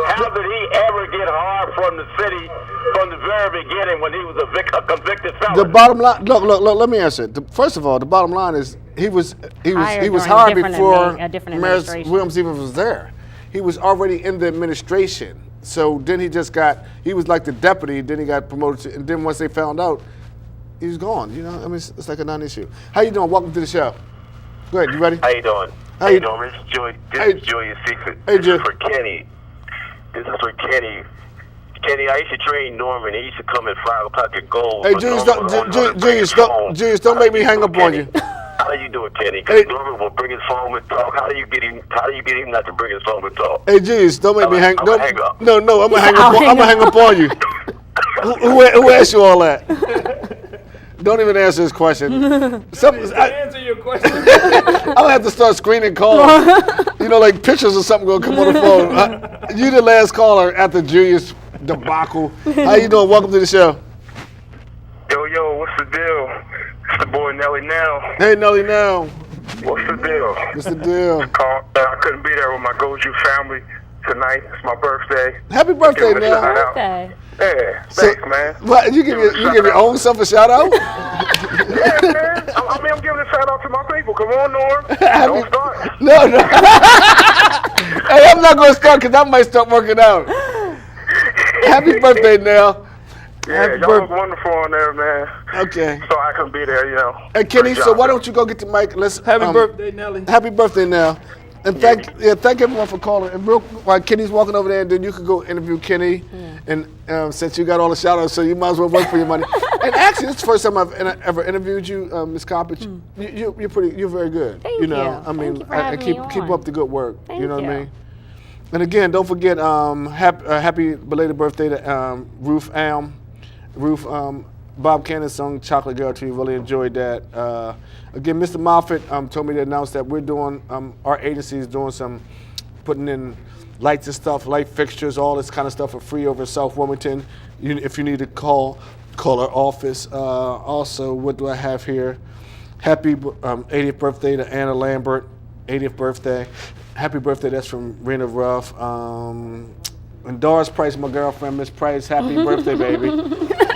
How did he ever get hard from the city from the very beginning when he was a convicted felon? The bottom line, look, let me answer it. First of all, the bottom line is he was hired before Mayor Williams even was there. He was already in the administration. So then he was like the deputy, then he got promoted and then once they found out, he was gone. You know, I mean, it's like a non-issue. How you doing? Welcome to the show. Go ahead, you ready? How you doing? How you doing? This is Julius Secret. Hey, this is for Kenny. Kenny, I used to train Norman. He used to come at 5 o'clock at gold. Hey, Julius, don't make me hang up on you. How you doing, Kenny? Because Norman will bring his phone and talk. How do you get him not to bring his phone and talk? Hey, Julius, don't make me hang up. No, I'm gonna hang up on you. Who asked you all that? Don't even answer this question. Answer your question. I'm gonna have to start screening calls. You know, like pictures or something gonna come on the phone. You the last caller after Julius debacle. How you doing? Welcome to the show. Yo, what's the deal? It's the boy Nelly Now. Hey, Nelly Now. What's the deal? What's the deal? I couldn't be there with my Goju family tonight. It's my birthday. Happy birthday, Nell. Yeah, thanks, man. What, you give your own self a shout out? Yeah, man. I'm giving a shout out to my people. Come on, Norm. Don't start. No. Hey, I'm not gonna start because I might start working out. Happy birthday, Nell. Yeah, Happy y'all look wonderful on there, man. Okay. So I can be there, you know. Hey, Kenny, Great so job, why though. don't you go get the mic? Let's Happy birthday, Nelly. Happy birthday, Nell. And thank everyone for calling. And real, while Kenny's walking over there, then you could go interview Kenny. And since you got all the shout outs, so you might as well work for your money. And actually, this is the first time I've ever interviewed you, Ms. Coppage. You're very good. Thank you know, you. I mean, Thank you for having me keep on. up the good work. Thank you know what I you. mean? And again, don't forget, happy belated birthday to Ruth Alm. Ruth, Bob Cannon sung Chocolate Girl to you. Really enjoyed that. Again, Mr. Moffitt told me to announce that we're doing, our agency is doing some, putting in lights and stuff, light fixtures, all this kind of stuff for free over in South Wilmington. If you need to call our office. Also, what do I have here? Happy 80th birthday to Anna Lambert, 80th birthday. Happy birthday, that's from Rena Ruff. And Doris Price, my girlfriend, Miss Price, happy birthday, baby.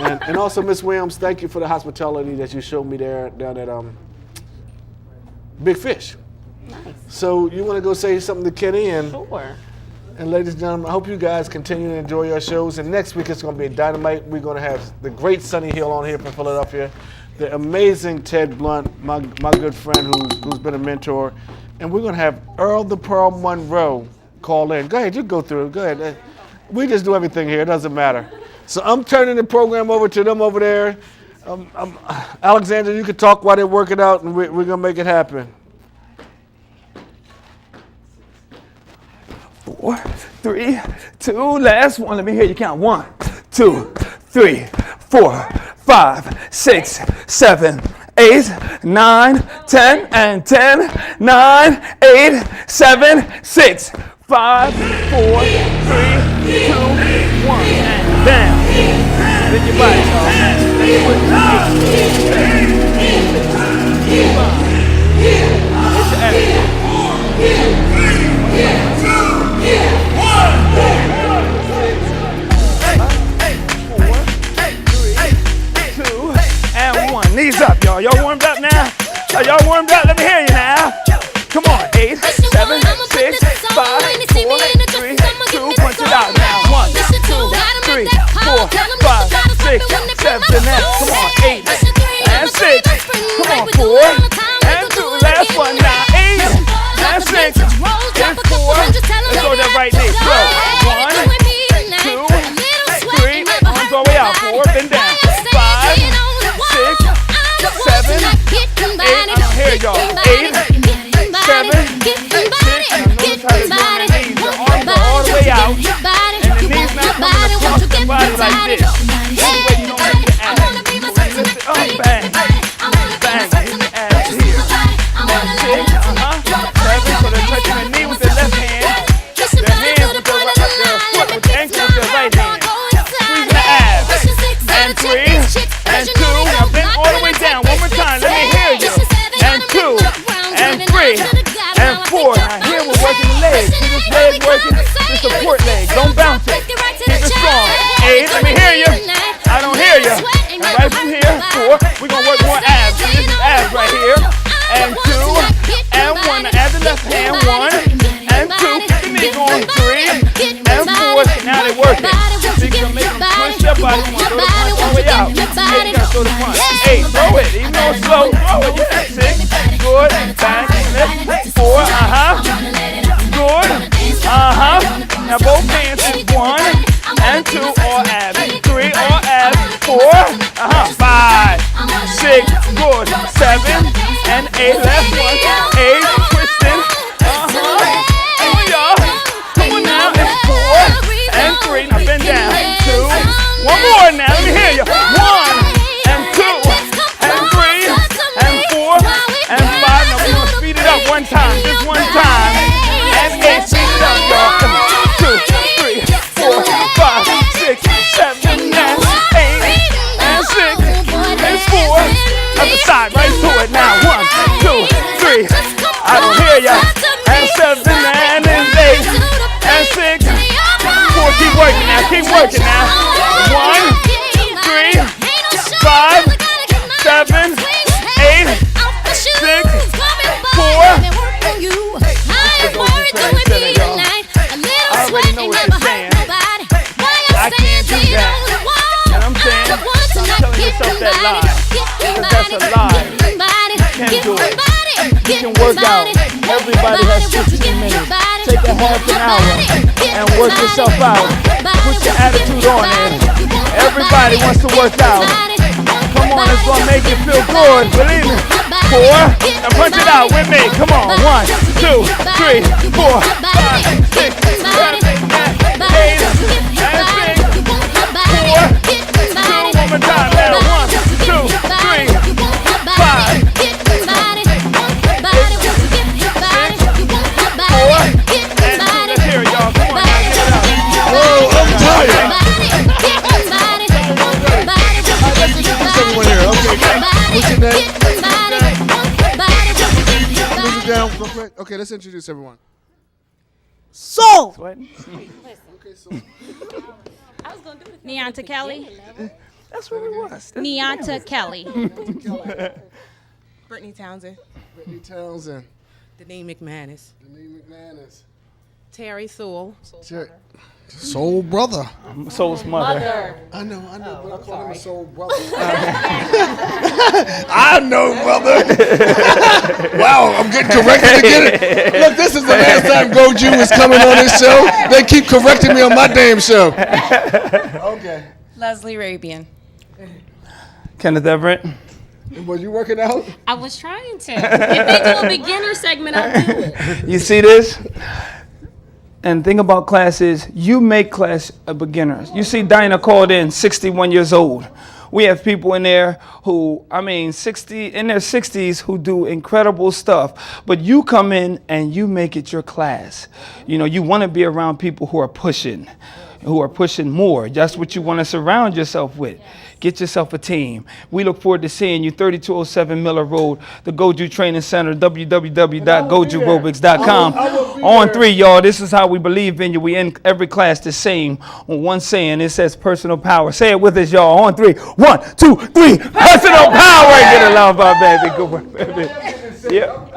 And also, Miss Williams, thank you for the hospitality that you showed me there down at Big Fish. Nice. So you want to go say something to Kenny? And, Sure. and ladies and gentlemen, I hope you guys continue to enjoy your shows. And next week it's going to be a dynamite. We're going to have the great Sonny Hill on here from Philadelphia, the amazing Ted Blunt, my good friend who's been a mentor. And we're going to have Earl the Pearl Monroe call in. Go ahead, you go through it. Go ahead. We just do everything here. It doesn't matter. So I'm turning the program over to them over there. Alexander, you can talk while they're working out, and we're going to make it happen. 4, 3, 2, last one. Let me hear you count. 1, 2, 3, 4, 5, 6, 7, 8, 9, 10, and 10, 9, 8, 7, 6, 5, 4, 3, 2, 1, and down. Bend your body, y'all. Stay with and 1. Knees up, y'all. Y'all warmed up now? Are y'all warmed up? Let me hear you now. Come on. 8, 7, 6, 5, 4, 3, 2. Punch it out now. 1, 2, 3, 4, 5, 6, 7, 8. Come on. 8 and 6. Come on. 4 and 2. Last one now. 8 and 6 and 4. Let's go that right knee. Go. 1, 2, 3. Arms all the way out. 4. Bend down. 5, 6, 7, 8. I don't hear y'all. 8, 7, 6. Notice how they bend their knees. The arms are all the way out, and the knees not coming across the body like this. This way you don't make the ass. Lift it up, bang, bang. Hit the ass here. And 6, 7. So they're touching the knee with the left hand, their hands with their foot, with the ankle with their right hand. Squeeze the abs. And 3, and 2. Now bend all the way down. One more time. Let me hear you. And 2, and 3, and 4. Now here we're working the legs. See this leg working? The support leg. Don't bounce it. Keep it strong. 8. Let me hear you. I don't hear you. And right from here, 4. We're going to work more abs. See, this is abs right here. And 2, and 1. Now add the left hand. 1, and 2. Keep the knee going. 3, and 4. Now they're working. So you're going to make them twist their body. You want to throw the punch all the way out. Yeah, you got to throw the punch. 8. Throw it. Even though it's slow, throw it. Yeah. 6. Good. Back. Lift. 4. Good. Now both hands is 1 and 2 all abs. 3 all abs. 4. 5, 6. Good. 7 and 8. Last one. 8. Twisting. Come on, y'all. Come on now. It's 4 and 3. Now bend down. 2. One more now. Let me hear you. 1 and 2 and 3 and 4 and 5. Now we're gonna speed it up one time. Just one time. And 8. Speed it up, y'all. 2, 3, 4, 5, 6, 7, and 8 and 6 and 4. Other side, right to it now. 1, 2, 3. I don't hear ya. And 7 and 8 and 6. 4. Keep working now. Keep working now. 1, 3, 5, 7, 8, 6, 4. I already know what you're saying. I can't that lie. Because that's a lie. You can't do it. You can work out. Everybody has 15 minutes. Take a half an hour and work yourself out. Put your attitude on it. Everybody wants to work out. Come on, it's gonna make you feel good. Believe me. 4, and punch it out with me. Come on. 1, 2, 3, 4, 5, 6, 7, 8, and 6, 4, 2, one more time now. 1, 2, 3, 5, 6, 4, and 2. Let's hear it, y'all. Come on, now, get it out. Oh, I'm tired. Let's introduce everyone here. Okay, what's your name? Music down real quick. Okay, let's introduce everyone. Soul. Okay, so Neonta Kelly. That's what it was. Neonta Kelly. Brittany Townsend. Brittany Townsend. Denise McManus. Denise McManus. Terry Sewell. Soul brother. Soul's mother. I know, but I call him a soul brother. I know, brother. Wow, I'm getting corrected again. Look, this is the last time Goju is coming on this show. They keep correcting me on my damn show. Okay. Leslie Rabian. Kenneth Everett. Was you working out? I was trying to. If they do a beginner segment, I'll do it. You see this? And the thing about class is you make class a beginners. You see Dinah called in 61 years old. We have people in there who, 60, in their 60s who do incredible stuff. But you come in and you make it your class. You know, you want to be around people who are pushing more. That's what you want to surround yourself with. Get yourself a team. We look forward to seeing you 3207 Miller Road, the Goju Training Center, www.gojuaerobics.com. On 3, y'all, this is how we believe in you. We end every class the same on one saying. It says personal power. Say it with us, y'all. On 3. 1, 2, 3. Personal power. Get it loud, baby. Good work, baby. Yep.